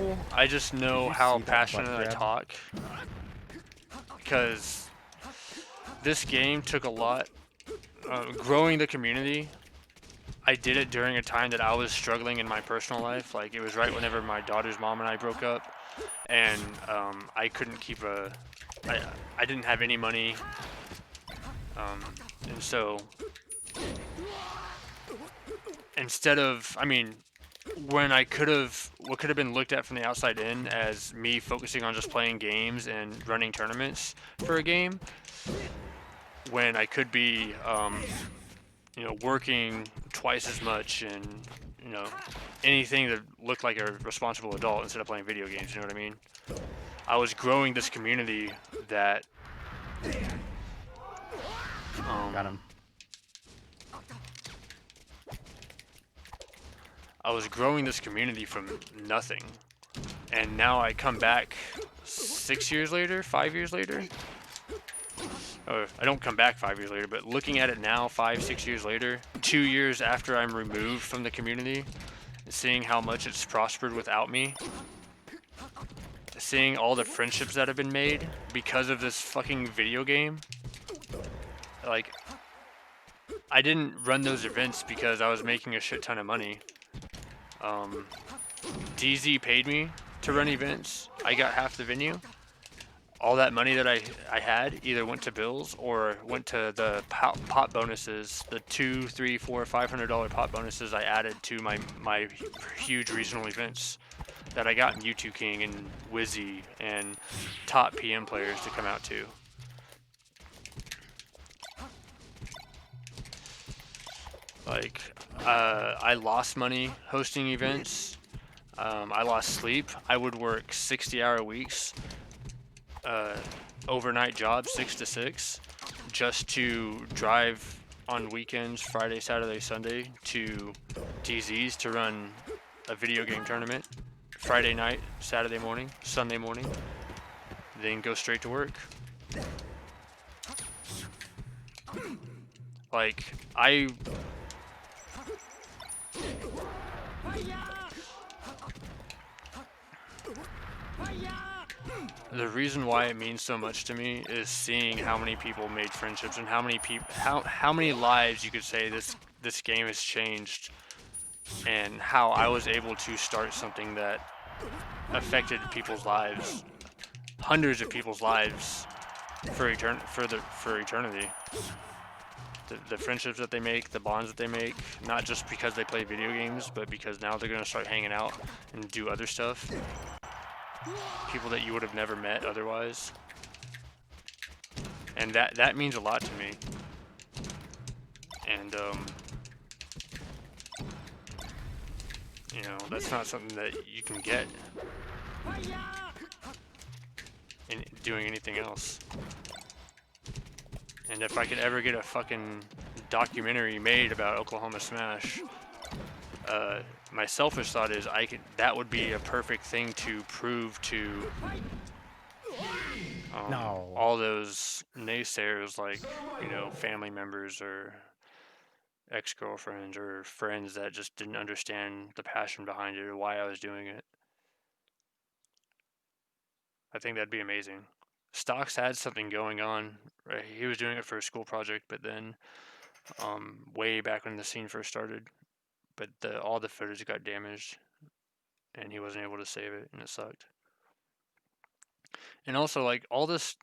people, I just Did know you how see that butt passionate I grab? talk because this game took a lot. Growing the community, I did it during a time that I was struggling in my personal life. Like it was right whenever my daughter's mom and I broke up, and I couldn't keep a. I I didn't have any money, um, and so instead of, I mean, when I could have, what could have been looked at from the outside in as me focusing on just playing games and running tournaments for a game, when I could be, working twice as much and, you know, anything that looked like a responsible adult instead of playing video games. You know what I mean? I was growing this community that, Got um, him. I was growing this community from nothing, and now I come back 6 years later, 5 years later. Or I don't come back 5 years later, but looking at it now, 5, 6 years later, 2 years after I'm removed from the community, seeing how much it's prospered without me, seeing all the friendships that have been made because of this fucking video game. Like, I didn't run those events because I was making a shit ton of money. Um, DZ paid me to run events. I got half the venue. All that money that I had either went to bills or went to the pot bonuses, the $2, $3, $4, $500 pot bonuses I added to my huge regional events that I got in U2 King and Wizzy and top PM players to come out to. Like, I lost money hosting events. I lost sleep. I would work 60-hour weeks, uh, overnight jobs, 6 to 6, just to drive on weekends, Friday, Saturday, Sunday, to DZ's to run a video game tournament. Friday night, Saturday morning, Sunday morning, then go straight to work. Like, the reason why it means so much to me is seeing how many people made friendships and how many people, how many lives you could say this game has changed, and how I was able to start something that affected people's lives, hundreds of people's lives for eternity. The friendships that they make, the bonds that they make, not just because they play video games, but because now they're gonna start hanging out and do other stuff. People that you would have never met otherwise, and that means a lot to me. And that's not something that you can get in doing anything else. And if I could ever get a fucking documentary made about Oklahoma Smash, my selfish thought is that would be a perfect thing to prove to No. all those naysayers, like, family members or ex-girlfriends or friends that just didn't understand the passion behind it or why I was doing it. I think that'd be amazing. Stocks had something going on, right? He was doing it for a school project, but then way back when the scene first started, but all the footage got damaged and he wasn't able to save it, and it sucked. And also, like, all this,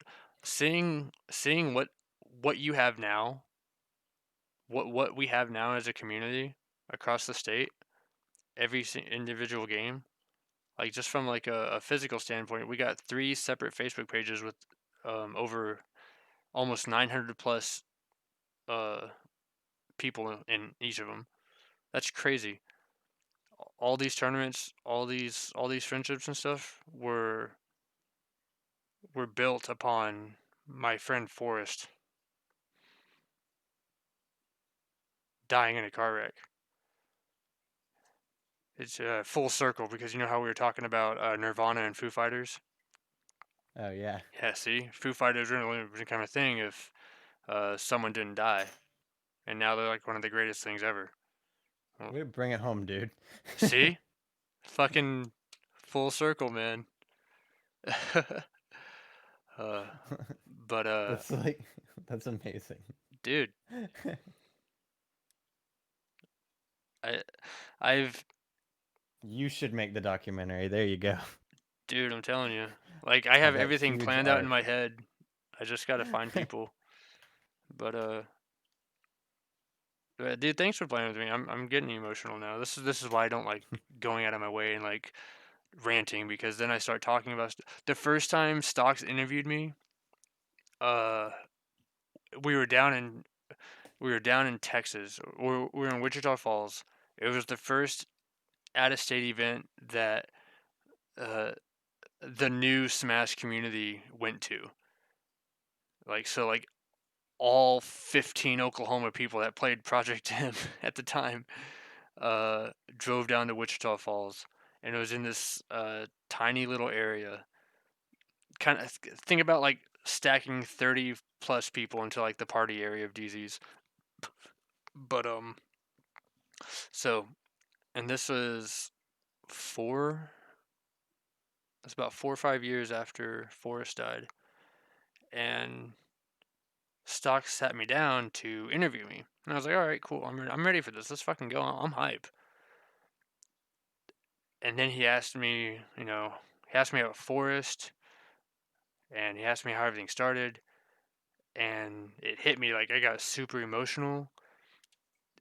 seeing what you have now, what we have now as a community across the state, every individual game, like, just from like a physical standpoint, we got 3 separate Facebook pages with over almost 900 plus uh, people in each of them. That's crazy. All these tournaments, all these friendships and stuff were built upon my friend Forrest dying in a car wreck. It's full circle because you know how we were talking about Nirvana and Foo Fighters. Oh yeah. Yeah, see, Foo Fighters wouldn't become a thing if someone didn't die, and now they're like one of the greatest things ever. Well, Way to bring it home, dude. see, fucking Full circle, man. uh, but That's like that's amazing. dude, I, I've, You should make the documentary. There you go. dude, I'm telling you, like I Have have that everything huge planned out in arc. my head. I just gotta find people. But dude, thanks for playing with me. I'm getting emotional now. This is why I don't like going out of my way and like ranting because then I start talking about the first time Stocks interviewed me. Uh, we were down in Texas. We were in Wichita Falls. It was the first out of state event that uh the new Smash community went to. Like all 15 Oklahoma people that played Project M at the time drove down to Wichita Falls, and it was in this tiny little area. Kind of think about like stacking 30 plus people into like the party area of DZ's. But so and this was four. It's about 4 or 5 years after Forrest died, and Stock sat me down to interview me, and I was like, "All right, cool. I'm ready for this. Let's fucking go. I'm hype." And then he asked me about Forrest, and he asked me how everything started, and it hit me like I got super emotional,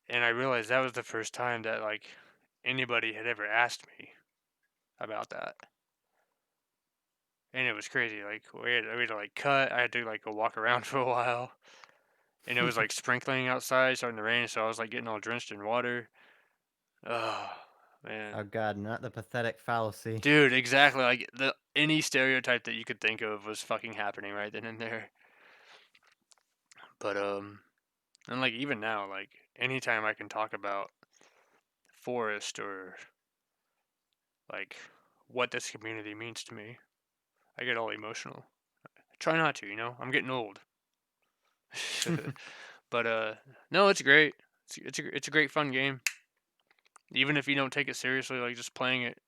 and I realized that was the first time that like anybody had ever asked me about that, and it was crazy. Like we had to like cut. I had to like go walk around for a while, and it was like sprinkling outside, starting to rain, so I was like getting all drenched in water. Oh man, Oh God, not the pathetic fallacy. dude, exactly. Like the any stereotype that you could think of was fucking happening right then and there. But and like even now, like anytime I can talk about Forest or like what this community means to me, I get all emotional. Try not to, I'm getting old. But no, it's great. It's a great fun game. Even if you don't take it seriously, like just playing it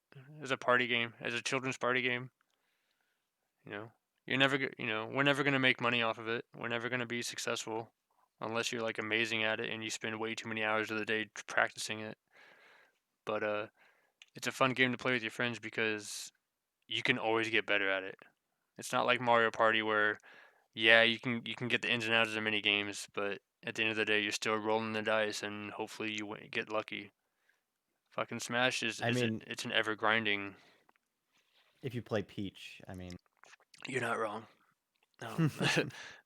as a party game, as a children's party game, you know, we're never gonna make money off of it. We're never gonna be successful unless you're like amazing at it and you spend way too many hours of the day practicing it. But it's a fun game to play with your friends because you can always get better at it. It's not like Mario Party where yeah, you can get the ins and outs of the mini games, but at the end of the day, you're still rolling the dice and hopefully you get lucky. Fucking Smash is I is it? mean, It's an ever grinding. if you play Peach, I mean, You're not wrong.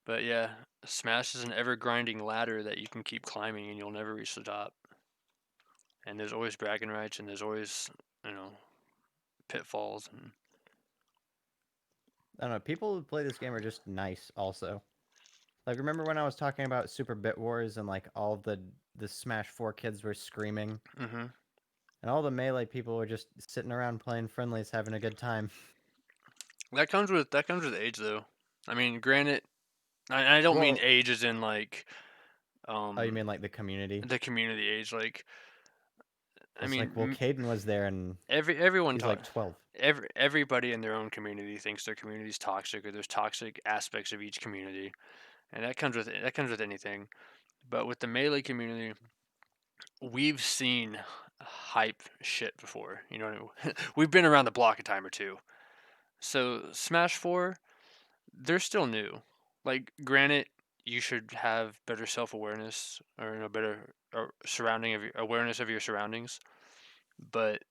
But yeah, Smash is an ever grinding ladder that you can keep climbing and you'll never reach the top. And there's always bragging rights and there's always you know pitfalls and I don't know. People who play this game are just nice. Also, like remember when I was talking about Super Bit Wars and like all the Smash 4 kids were screaming, hmm and all the Melee people were just sitting around playing friendlies, having a good time. that comes with age though. I mean, granted, I don't mean Well, age as in like oh, you um mean like the community? the community age. Like I It's like, mean, well, Caden was there and everyone he's taught like 12. everybody in their own community thinks their community's toxic or there's toxic aspects of each community, and that comes with anything. But with the melee community, we've seen hype shit before. You know what I mean? We've been around the block a time or two. So Smash Four, they're still new. Like, granted, you should have better self awareness or better surrounding of your awareness of your surroundings, but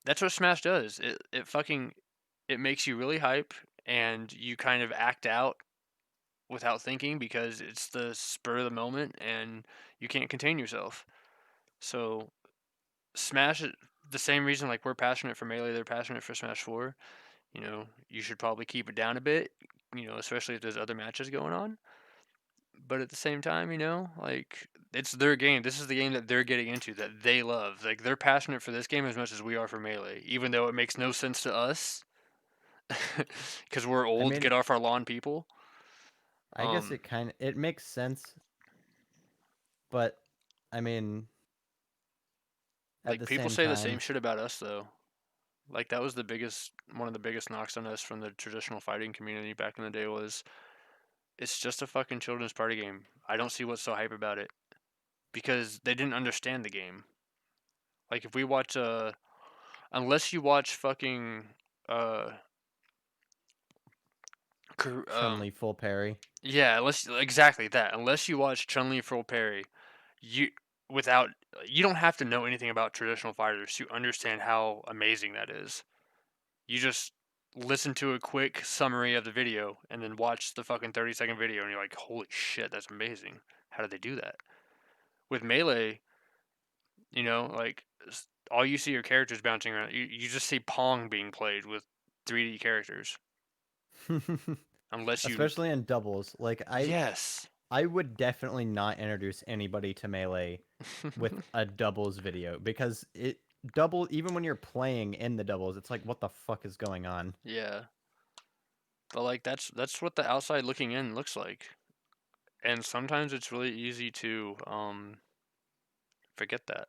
that's what Smash does. It makes you really hype and you kind of act out without thinking because it's the spur of the moment and you can't contain yourself. So Smash the same reason like we're passionate for Melee, they're passionate for Smash 4. You should probably keep it down a bit, especially if there's other matches going on. But at the same time, like it's their game. This is the game that they're getting into that they love. Like they're passionate for this game as much as we are for Melee, even though it makes no sense to us because we're I old, mean, get off our lawn people. I guess Um, it makes sense, but I mean, at like the people same say the same time, shit about us though. Like that was one of the biggest knocks on us from the traditional fighting community back in the day was it's just a fucking children's party game. I don't see what's so hype about it because they didn't understand the game. Like if we watch unless you watch fucking uh Cor- Chun um Li full parry. yeah, unless exactly that. Unless you watch Chun-Li full parry, you without you don't have to know anything about traditional fighters to understand how amazing that is. You just listen to a quick summary of the video and then watch the fucking 30-second video and you're like, "Holy shit, that's amazing. How did they do that?" With Melee, like all you see are characters bouncing around. You just see Pong being played with 3D characters. Unless you Especially in doubles. Like Yes. I would definitely not introduce anybody to Melee with a doubles video because it double even when you're playing in the doubles, it's like what the fuck is going on? Yeah. But like that's what the outside looking in looks like. And sometimes it's really easy to forget that.